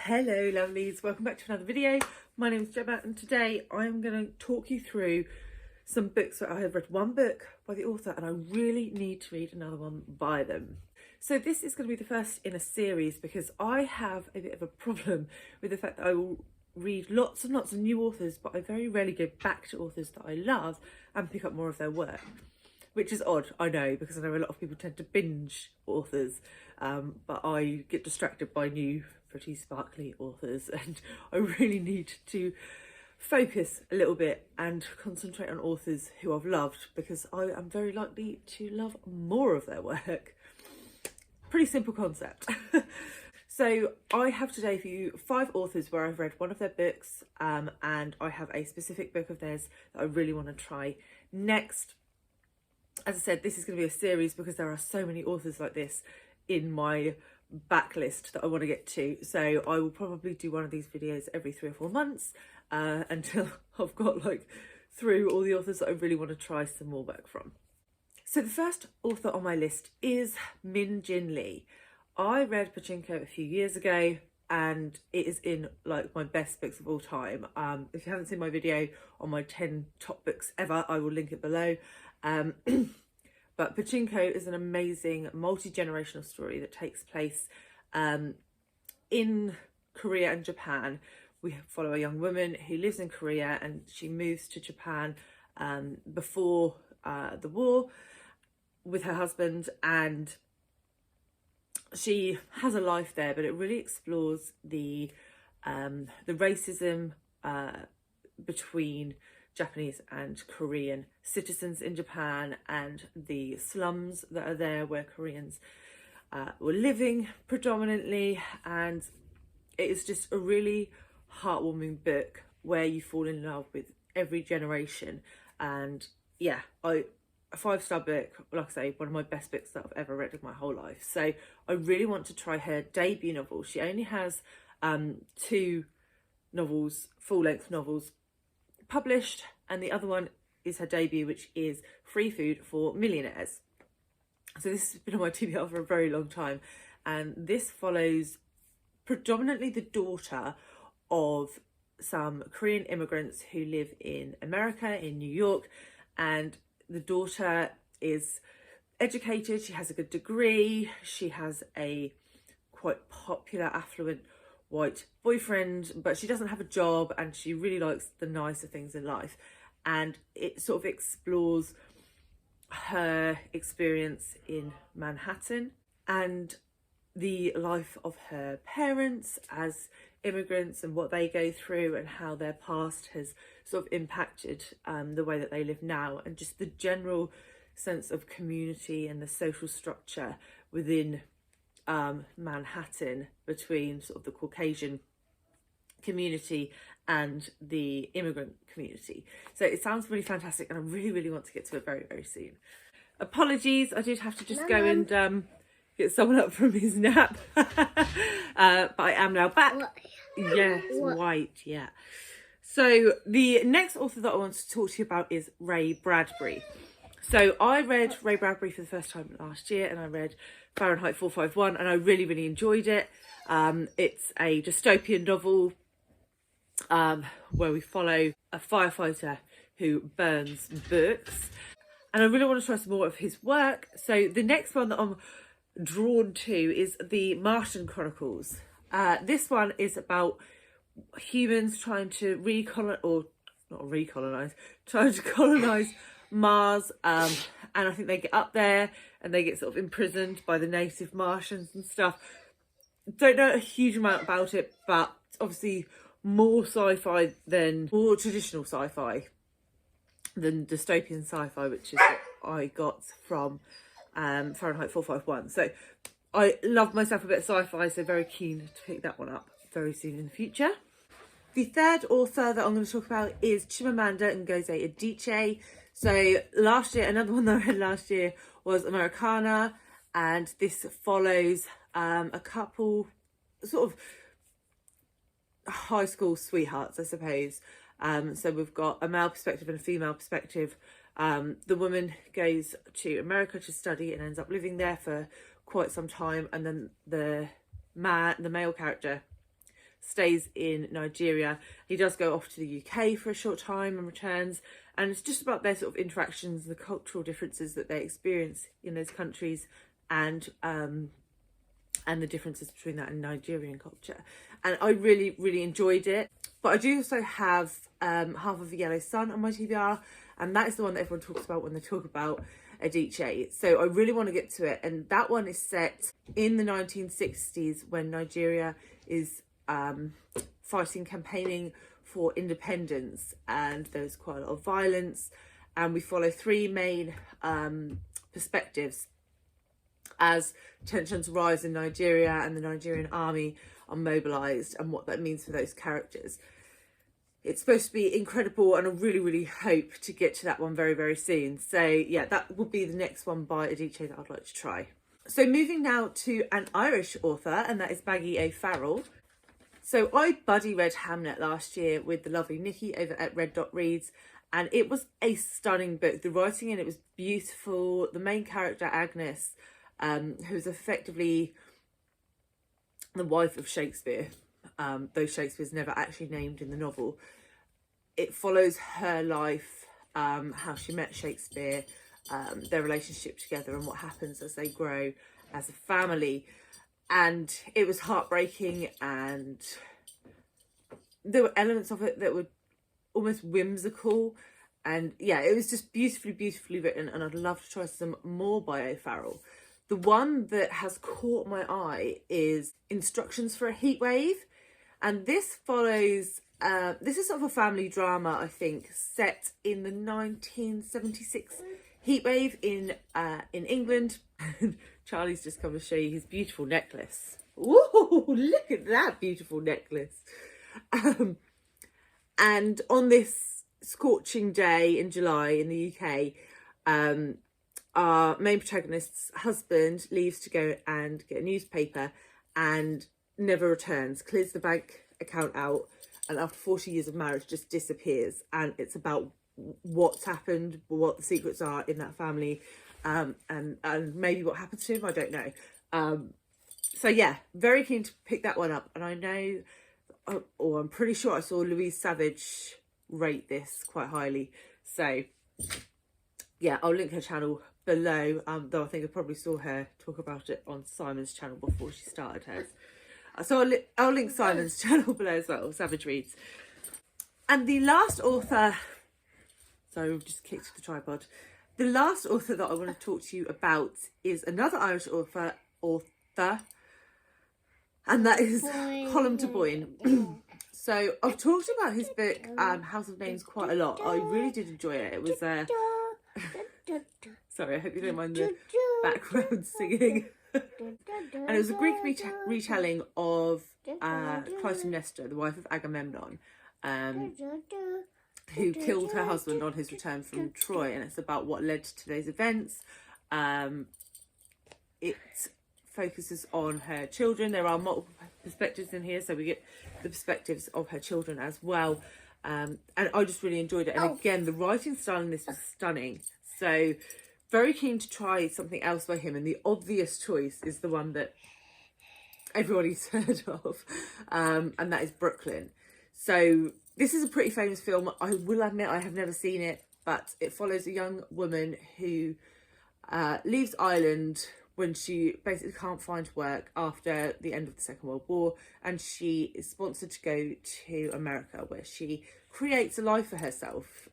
Hello lovelies, welcome back to another video. My name is Gemma and today I'm going to talk you through some books that I have read. One book by the author and I really need to read another one by them. So this is going to be the first in a series because I have a bit of a problem with the fact that I will read lots and lots of new authors, but I very rarely go back to authors that I love and pick up more of their work. Which is odd, I know, because I know a lot of people tend to binge authors, but I get distracted by new, pretty sparkly authors, and I really need to focus a little bit and concentrate on authors who I've loved, because I am very likely to love more of their work. Pretty simple concept. So I have today for you 5 authors where I've read one of their books, and I have a specific book of theirs that I really want to try next. As I said, this is going to be a series because there are so many authors like this in my backlist that I want to get to. So I will probably do one of these videos every 3 or 4 months until I've got through all the authors that I really want to try some more work from. So the first author on my list is Min Jin Lee. I read Pachinko a few years ago and it is in my best books of all time. If you haven't seen my video on my 10 top books ever, I will link it below. But Pachinko is an amazing multi-generational story that takes place in Korea and Japan. We follow a young woman who lives in Korea and she moves to Japan before the war with her husband, and she has a life there, but it really explores the racism between Japanese and Korean citizens in Japan and the slums that are there where Koreans were living predominantly. And it is just a really heartwarming book where you fall in love with every generation. And yeah, a 5-star book, like I say, one of my best books that I've ever read in my whole life. So I really want to try her debut novel. She only has 2 novels, full-length novels published, and the other one is her debut, which is Free Food for Millionaires. So this has been on my TBR for a very long time, and this follows predominantly the daughter of some Korean immigrants who live in America, in New York, and the daughter is educated, she has a good degree, she has a quite popular, affluent white boyfriend, but she doesn't have a job and she really likes the nicer things in life. And it sort of explores her experience in Manhattan and the life of her parents as immigrants and what they go through and how their past has sort of impacted the way that they live now, and just the general sense of community and the social structure within Manhattan between sort of the Caucasian community and the immigrant community. So it sounds really fantastic and I really want to get to it very, very soon. Apologies, I did have to just go and get someone up from his nap. But I am now back. Yes, white, yeah. So the next author that I want to talk to you about is Ray Bradbury. So I read Ray Bradbury for the first time last year, and I read Farenheit 451 and I really enjoyed it. It's a dystopian novel where we follow a firefighter who burns books, and I really want to try some more of his work. So the next one that I'm drawn to is the Martian Chronicles. This one is about humans trying to trying to colonize Mars, and I think they get up there and they get sort of imprisoned by the native Martians and stuff. Don't know a huge amount about it, but obviously more traditional sci-fi than dystopian sci-fi, which is what I got from Farenheit 451. So I love myself a bit of sci-fi, so very keen to pick that one up very soon in the future. The third author that I'm going to talk about is Chimimanda and Ngozi Adiche. So last year, another one that I read last year was Americanah, and this follows a couple sort of high school sweethearts, I suppose. So we've got a male perspective and a female perspective. The woman goes to America to study and ends up living there for quite some time, and then the male character stays in Nigeria. He does go off to the UK for a short time and returns, and it's just about their sort of interactions, the cultural differences that they experience in those countries, and the differences between that and Nigerian culture. And I really, really enjoyed it. But I do also have Half of a Yellow Sun on my TBR, and that is the one that everyone talks about when they talk about Adiche. So I really want to get to it. And that one is set in the 1960s when Nigeria is campaigning for independence, and there's quite a lot of violence, and we follow three main perspectives as tensions rise in Nigeria and the Nigerian army are mobilised, and what that means for those characters. It's supposed to be incredible, and I really, really hope to get to that one very, very soon. So yeah, that will be the next one by Adiche that I'd like to try. So moving now to an Irish author, and that is Maggie O'Farrell. So I buddy read Hamnet last year with the lovely Nikki over at Red Dot Reads, and it was a stunning book. The writing in it was beautiful. The main character, Agnes, who's effectively the wife of Shakespeare, though Shakespeare's never actually named in the novel. It follows her life, how she met Shakespeare, their relationship together, and what happens as they grow as a family. And it was heartbreaking, and there were elements of it that were almost whimsical. And yeah, it was just beautifully, beautifully written, and I'd love to try some more by O'Farrell. The one that has caught my eye is Instructions for a Heatwave. And this follows, this is sort of a family drama, I think, set in the 1976 heatwave in England. Charlie's just come to show you his beautiful necklace. Ooh, look at that beautiful necklace. And on this scorching day in July in the UK, our main protagonist's husband leaves to go and get a newspaper and never returns, clears the bank account out, and after 40 years of marriage just disappears. And it's about what's happened, what the secrets are in that family, and maybe what happens to him, I don't know. So yeah, very keen to pick that one up. And I know, or I'm pretty sure I saw Louise Savage rate this quite highly. So yeah, I'll link her channel below, though I think I probably saw her talk about it on Simon's channel before she started hers. So I'll link Simon's channel below as well, Savage Reads. And the last author, sorry, we've just kicked the tripod. The last author that I want to talk to you about is another Irish author, and that is Colm Toibin. So I've talked about his book, House of Names, quite a lot. I really did enjoy it. It was sorry, I hope you don't mind the background singing. And it was a Greek retelling of Clytemnestra, the wife of Agamemnon, who killed her husband on his return from Troy, and it's about what led to today's events. It focuses on her children. There are multiple perspectives in here, so we get the perspectives of her children as well. And I just really enjoyed it. And again, the writing style in this was stunning. So very keen to try something else by him, and the obvious choice is the one that everybody's heard of, and that is Brooklyn. So this is a pretty famous film. I will admit I have never seen it, but it follows a young woman who leaves Ireland when she basically can't find work after the end of the Second World War, and she is sponsored to go to America, where she creates a life for herself.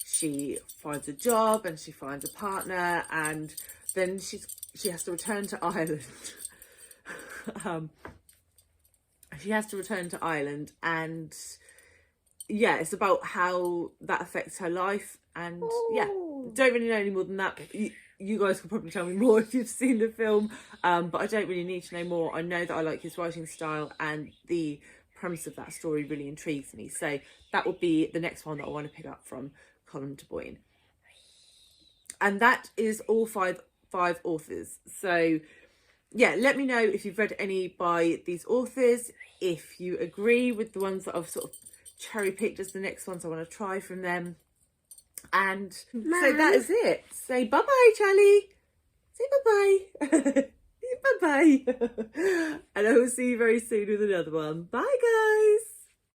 She finds a job and she finds a partner, and then she has to return to Ireland. She has to return to Ireland, and yeah, it's about how that affects her life. And yeah, don't really know any more than that. You guys can probably tell me more if you've seen the film, but I don't really need to know more. I know that I like his writing style, and the premise of that story really intrigues me. So that would be the next one that I want to pick up from Colm Toibin. And that is all five authors. So yeah, let me know if you've read any by these authors, if you agree with the ones that I've sort of cherry picked as the next ones I want to try from them. And so that is it. Say bye-bye, Charlie. Say bye-bye. bye bye. And I will see you very soon with another one. Bye guys.